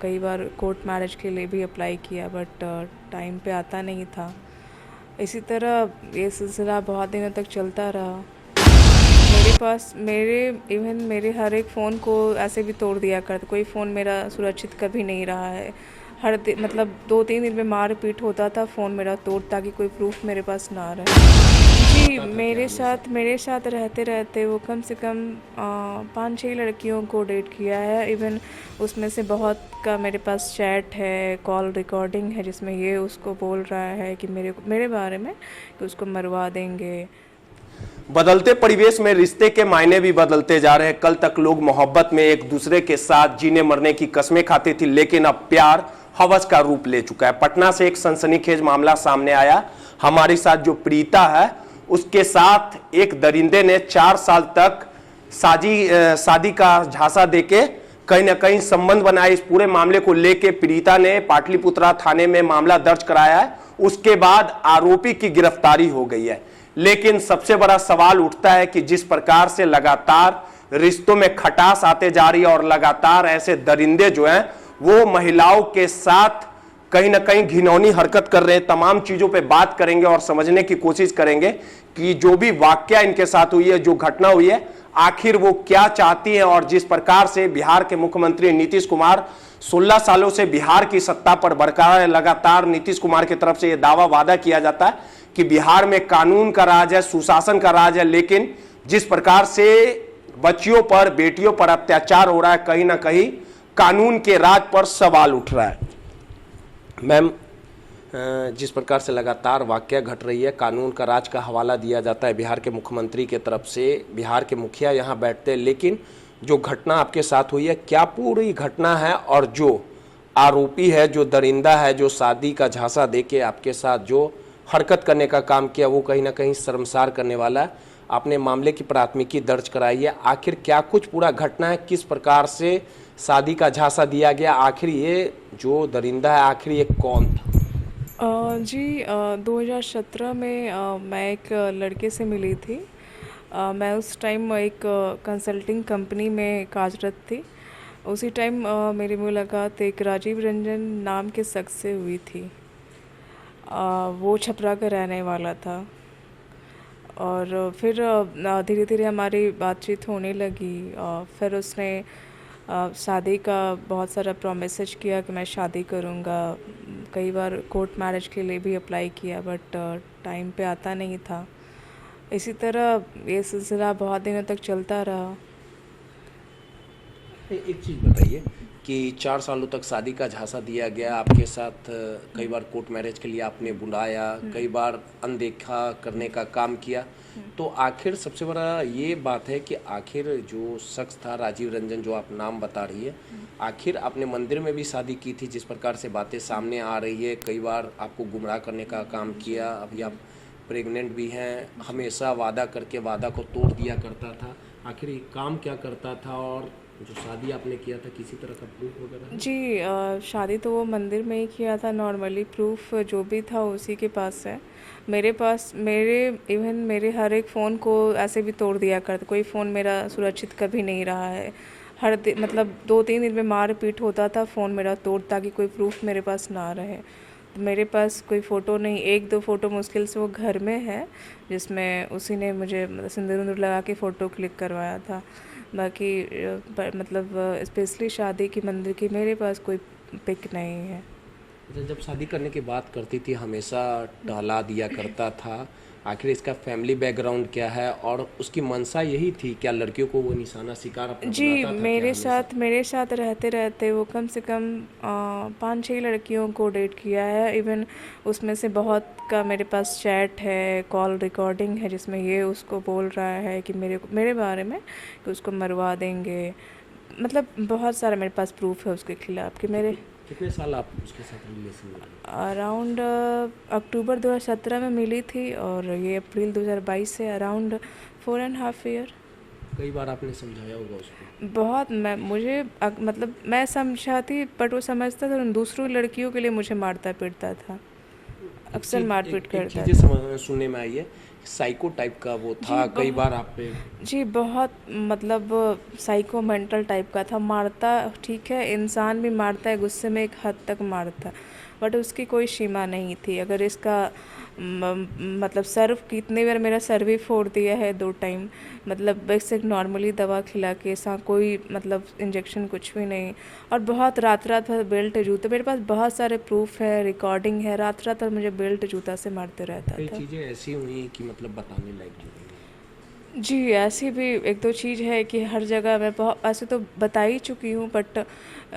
कई बार court marriage के लिए भी अप्लाई किया, बट टाइम पे आता नहीं था। इसी तरह ये सिलसिला बहुत दिनों तक चलता रहा। मेरे पास मेरे हर एक फ़ोन को ऐसे भी तोड़ दिया करते, कोई फ़ोन मेरा सुरक्षित कभी नहीं रहा है। मतलब 2-3 दिन में मार पीट होता था, फ़ोन मेरा तोड़, ताकि कोई प्रूफ मेरे पास ना रहे। जी, होता था क्या हमेशा? मेरे साथ रहते रहते वो कम से कम 5-6 लड़कियों को डेट किया है। इवन उसमें से बहुत का मेरे पास चैट है, कॉल रिकॉर्डिंग है, जिसमें ये उसको बोल रहा है कि मेरे बारे में कि उसको मरवा देंगे। बदलते परिवेश में रिश्ते के मायने भी बदलते जा रहे हैं। कल तक लोग मोहब्बत में एक दूसरे के साथ जीने मरने की कस्में खाते थे, लेकिन अब प्यार हवस का रूप ले चुका है। पटना से एक सनसनीखेज मामला सामने आया। हमारे साथ जो प्रीता है, उसके साथ एक दरिंदे ने 4 साल तक शादी का झांसा देके कहीं ना कहीं संबंध बनाए। इस पूरे मामले को लेके प्रीता ने पाटलिपुत्रा थाने में मामला दर्ज कराया है। उसके बाद आरोपी की गिरफ्तारी हो गई है। लेकिन सबसे बड़ा सवाल उठता है कि जिस प्रकार से लगातार रिश्तों में खटास आते जा रही है और लगातार ऐसे दरिंदे जो हैं वो महिलाओं के साथ कहीं ना कहीं घिनौनी हरकत कर रहे हैं। तमाम चीजों पे बात करेंगे और समझने की कोशिश करेंगे कि जो भी वाकया इनके साथ हुई है, जो घटना हुई है, आखिर वो क्या चाहती हैं। और जिस प्रकार से बिहार के मुख्यमंत्री नीतीश कुमार 16 सालों से बिहार की सत्ता पर बरकरार है, लगातार नीतीश कुमार की तरफ से यह दावा वादा किया जाता है कि बिहार में कानून का राज है, सुशासन का राज है, लेकिन जिस प्रकार से बच्चियों पर, बेटियों पर अत्याचार हो रहा है, कहीं ना कहीं कानून के राज पर सवाल उठ रहा है। मैम, जिस प्रकार से लगातार वाकया घट रही है, कानून का राज का हवाला दिया जाता है बिहार के मुख्यमंत्री के तरफ से, बिहार के मुखिया यहाँ बैठते हैं, लेकिन जो घटना आपके साथ हुई है, क्या पूरी घटना है? और जो आरोपी है, जो दरिंदा है, जो शादी का झांसा देके आपके साथ जो हरकत करने का काम किया, वो कहीं ना कहीं शर्मसार करने वाला है। आपने मामले की प्राथमिकी दर्ज कराई है। आखिर क्या कुछ पूरा घटना है, किस प्रकार से शादी का झांसा दिया गया, आखिर ये जो दरिंदा है आखिर ये कौन था? जी, 2017 में मैं एक लड़के से मिली थी। मैं उस टाइम एक कंसल्टिंग कंपनी में कार्यरत थी। उसी टाइम मेरी मुलाकात एक राजीव रंजन नाम के शख्स से हुई थी। वो छपरा का रहने वाला था, और फिर धीरे धीरे हमारी बातचीत होने लगी। फिर उसने शादी का बहुत सारा प्रॉमिसेस किया कि मैं शादी करूँगा। कई बार कोर्ट मैरिज के लिए भी अप्लाई किया, बट टाइम पे आता नहीं था। इसी तरह ये सिलसिला बहुत दिनों तक चलता रहा। एक चीज़ बताइए कि 4 सालों तक शादी का झांसा दिया गया आपके साथ, कई बार कोर्ट मैरिज के लिए आपने बुलाया, कई बार अनदेखा करने का काम किया, तो आखिर सबसे बड़ा ये बात है कि आखिर जो शख्स था राजीव रंजन, जो आप नाम बता रही है, आखिर आपने मंदिर में भी शादी की थी, जिस प्रकार से बातें सामने आ रही है, कई बार आपको गुमराह करने का काम किया, अभी आप प्रेग्नेंट भी हैं, हमेशा वादा करके वादा को तोड़ दिया करता था। आखिर ये काम क्या करता था, और जो शादी आपने किया था किसी तरह का प्रूफ वगैरह है? जी, शादी तो वो मंदिर में ही किया था नॉर्मली। प्रूफ जो भी था उसी के पास है। मेरे हर एक फ़ोन को ऐसे भी तोड़ दिया करते, कोई फ़ोन मेरा सुरक्षित कभी नहीं रहा है। मतलब 2-3 दिन में मार पीट होता था, फ़ोन मेरा तोड़, ताकि कोई प्रूफ मेरे पास ना रहे। तो मेरे पास कोई फ़ोटो नहीं, 1-2 फ़ोटो मुश्किल से वो घर में है, जिसमें उसी ने मुझे सिंदूर उंदूर लगा के फ़ोटो क्लिक करवाया था। बाकी मतलब स्पेशली शादी की मंदिर की मेरे पास कोई पिक नहीं है। अच्छा, जब शादी करने की बात करती थी हमेशा टहला दिया करता था, आखिर इसका फैमिली बैकग्राउंड क्या है, और उसकी मंशा यही थी क्या लड़कियों को वो निशाना शिकार अपना जी, बनाता था क्या हमेशा? मेरे साथ रहते रहते वो कम से कम 5-6 लड़कियों को डेट किया है। इवन उसमें से बहुत का मेरे पास चैट है, कॉल रिकॉर्डिंग है, जिसमें ये उसको बोल रहा है कि मेरे बारे में कि उसको मरवा देंगे। मतलब बहुत सारा मेरे पास प्रूफ है उसके खिलाफ़ कि मेरे कितने साल आप उसके साथ रिलेशन में रहे? अराउंड अक्टूबर 2017 में मिली थी, और ये अप्रैल 2022 से अराउंड 4.5 ईयर। कई बार आपने समझाया होगा उसको? बहुत मतलब मैं समझाती, बट वो समझता था, दूसरों लड़कियों के लिए मुझे मारता पीटता था, अक्सर मारपीट एक करता चीज़ें था। सुनने में आई है साइको टाइप का वो था, कई बार आप पे जी बहुत मतलब साइको मेंटल टाइप का था। मारता ठीक है, इंसान भी मारता है, गुस्से में एक हद तक मारता है, बट उसकी कोई सीमा नहीं थी। अगर इसका मतलब सर कितने बार मेरा सर भी फोड़ दिया है 2 टाइम, मतलब बेसिक नॉर्मली दवा खिला के, ऐसा कोई मतलब इंजेक्शन कुछ भी नहीं। और बहुत रात रात भर बेल्ट जूते, मेरे पास बहुत सारे प्रूफ है, रिकॉर्डिंग है, रात रात भर मुझे बेल्ट जूता से मारते रहता कई था। चीज़ें ऐसी हुई कि मतलब बताने लायक जो नहीं है। जी, ऐसी भी 1-2 चीज़ है कि हर जगह मैं बहुत ऐसे तो बता ही चुकी हूँ, बट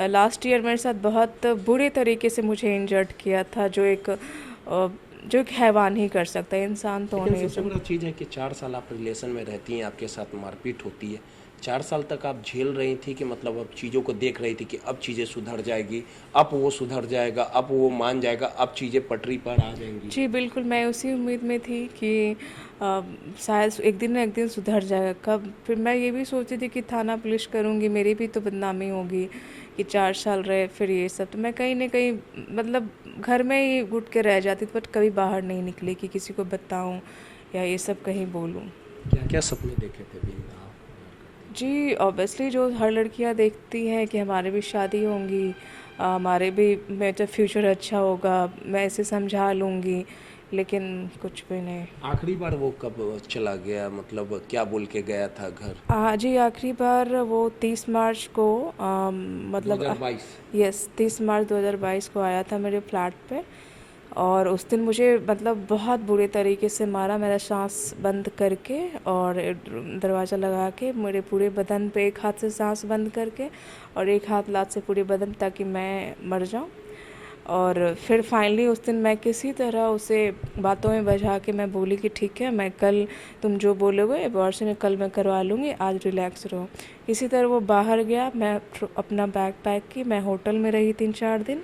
लास्ट ईयर मेरे साथ बहुत बुरे तरीके से मुझे इंजर्ड किया था, जो एक हैवान ही कर सकता है, इंसान तो लेकिन नहीं सबसे सकता। बड़ा चीज़ है कि 4 साल आप रिलेशन में रहती हैं, आपके साथ मारपीट होती है। 4 साल तक आप झेल रही थी कि मतलब अब चीज़ों को देख रही थी कि अब चीज़ें सुधर जाएगी, अब वो सुधर जाएगा, अब वो मान जाएगा, अब चीज़ें पटरी पर आ जाएंगी। जी, बिल्कुल, मैं उसी उम्मीद में थी कि शायद एक दिन ना एक दिन सुधर जाएगा। कब फिर मैं ये भी सोचती थी कि थाना पुलिस करूँगी, मेरी भी तो बदनामी होगी कि 4 साल रहे, फिर ये सब। तो मैं कहीं न कहीं मतलब घर में ही घुट के रह जाती थी, बट कभी बाहर नहीं निकली कि किसी को बताऊँ या ये सब कहीं बोलूँ। क्या क्या सपने देखे थे भी आप? जी, ऑब्वियसली जो हर लड़कियां देखती हैं कि हमारे भी शादी होंगी, हमारे भी मेरा फ्यूचर अच्छा होगा, मैं इसे समझा लूँगी, लेकिन कुछ भी नहीं। आखिरी बार वो कब चला गया, मतलब क्या बोल के गया था घर? जी, आखिरी बार वो 30 मार्च को मतलब 2022। यस 30 मार्च 2022 को आया था मेरे फ्लैट पे, और उस दिन मुझे मतलब बहुत बुरे तरीके से मारा, मेरा सांस बंद करके और दरवाज़ा लगा के, मेरे पूरे बदन पे एक हाथ से सांस बंद करके और एक हाथ लात से पूरे बदन, ताकि मैं मर जाऊं। और फिर फाइनली उस दिन मैं किसी तरह उसे बातों में बजा के मैं बोली कि ठीक है, मैं कल तुम जो बोलोगे अबॉर्शन कल मैं करवा लूँगी, आज रिलैक्स रहो। इसी तरह वो बाहर गया, मैं अपना बैग पैक की, मैं होटल में रही 3-4 दिन,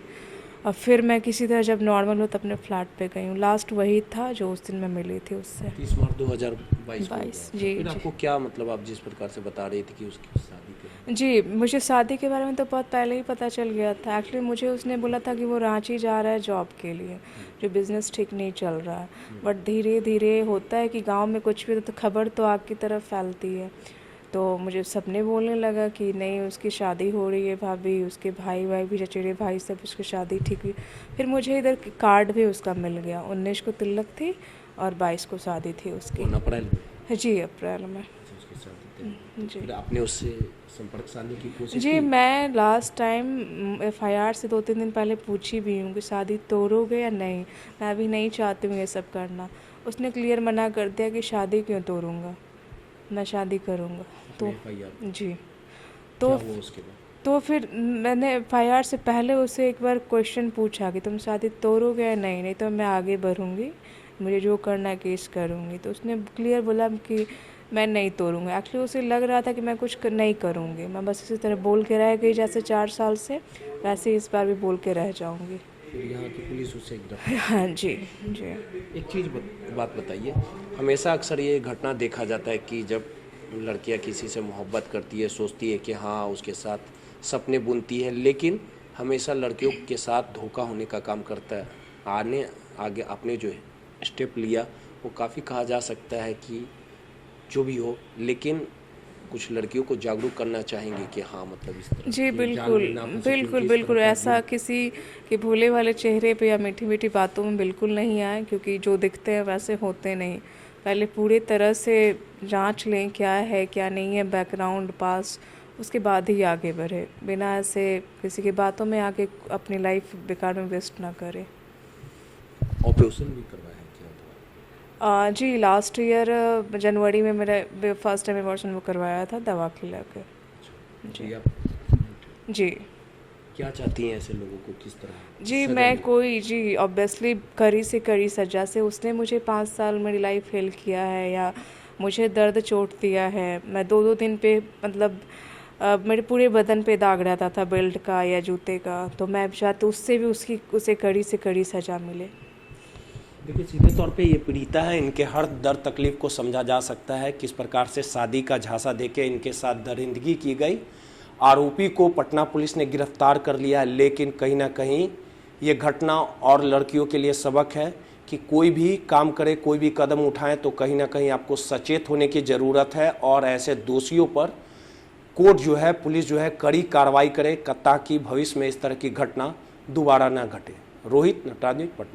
और फिर मैं किसी तरह जब नॉर्मल हो तो अपने फ्लैट पे गई हूँ। लास्ट वही था जो उस दिन मैं मिली थी उससे। 30 मार्च 2022 को हुआ 22 था। जी फिर जी। आपको क्या मतलब, आप जिस प्रकार से बता रही थी कि उसकी शादी के जी, मुझे शादी के बारे में तो बहुत पहले ही पता चल गया था। एक्चुअली मुझे उसने बोला था कि वो रांची जा रहा है जॉब के लिए, जो बिज़नेस ठीक नहीं चल रहा है। बट धीरे धीरे होता है कि गांव में कुछ भी तो खबर तो आग की तरफ फैलती है। तो मुझे सबने बोलने लगा कि नहीं उसकी शादी हो रही है भाभी, उसके भाई भी, चचेरे भाई सब उसकी शादी ठीक हुई। फिर मुझे इधर कार्ड भी उसका मिल गया, 19 को तिलक थी और 22 को शादी थी उसकी। अप्रैल में जी, अप्रैल में। उसकी शादी थी। जी फिर आपने उससे संपर्क साधने की कोशिश जी, की? मैं लास्ट टाइम एफआईआर से 2-3 दिन पहले पूछी भी हूँ कि शादी तोड़ोगे या नहीं, मैं अभी नहीं चाहती हूँ ये सब करना। उसने क्लियर मना कर दिया कि शादी क्यों तोड़ूंगा, मैं शादी करूँगा। तो FIR जी, क्या तो हुआ उसके बाद? तो फिर मैंने एफआईआर से पहले उससे एक बार क्वेश्चन पूछा कि तुम शादी तोड़ोगे या नहीं, नहीं तो मैं आगे बढ़ूँगी, मुझे जो करना है केस करूँगी। तो उसने क्लियर बोला कि मैं नहीं तोड़ूंगा। एक्चुअली उसे लग रहा था कि मैं कुछ नहीं करूँगी, मैं बस इसी तरह बोल के रह गई जैसे 4 साल से, वैसे ही इस बार भी बोल के रह जाऊँगी। फिर यहाँ की पुलिस उससे गिरफ्तार। हाँ जी जी। एक चीज़ बात बताइए, हमेशा अक्सर ये घटना देखा जाता है कि जब लड़कियां किसी से मोहब्बत करती है, सोचती है कि हाँ उसके साथ सपने बुनती है, लेकिन हमेशा लड़कियों के साथ धोखा होने का काम करता है। आगे आपने जो स्टेप लिया वो काफ़ी कहा जा सकता है कि जो भी हो, लेकिन कुछ लड़कियों को जागरूक करना चाहेंगे कि हाँ मतलब इस तरह जी की जान बिल्कुल में ना फंसे, बिल्कुल क्योंकि इस बिल्कुल, तरह का ऐसा किसी के भोले वाले चेहरे पे या मीठी मीठी बातों में बिल्कुल नहीं आए, क्योंकि जो दिखते हैं वैसे होते नहीं। पहले पूरी तरह से जांच लें क्या है क्या नहीं है, बैकग्राउंड पास, उसके बाद ही आगे बढ़े, बिना ऐसे किसी की बातों में आके अपनी लाइफ बेकार में वेस्ट ना करें। ऑपरेशन भी करवाया है क्या? जी, लास्ट ईयर जनवरी में मेरा फर्स्ट टाइम अबॉर्शन वो करवाया था दवा खिला के। जी जी आप जी क्या चाहती हैं ऐसे लोगों को किस तरह जी, सजा मैं मिले? कोई जी ऑब्वियसली कड़ी से कड़ी सज़ा से, उसने मुझे 5 साल मेरी लाइफ फेल किया है या मुझे दर्द चोट दिया है। मैं 2-2 दिन पे मतलब मेरे पूरे बदन पे दाग रहता था बेल्ट का या जूते का, तो मैं चाहती उससे भी उसे कड़ी से कड़ी सज़ा मिले। देखिए सीधे तौर पे ये पीड़िता है, इनके हर दर्द तकलीफ को समझा जा सकता है, किस प्रकार से शादी का झांसा देके इनके साथ दरिंदगी की गई। आरोपी को पटना पुलिस ने गिरफ्तार कर लिया है, लेकिन कहीं ना कहीं ये घटना और लड़कियों के लिए सबक है कि कोई भी काम करे, कोई भी कदम उठाएं तो कहीं ना कहीं आपको सचेत होने की ज़रूरत है और ऐसे दोषियों पर कोर्ट जो है, पुलिस जो है, कड़ी कार्रवाई करे ताकि भविष्य में इस तरह की घटना दोबारा ना घटे। रोहित, नटराज, पटना।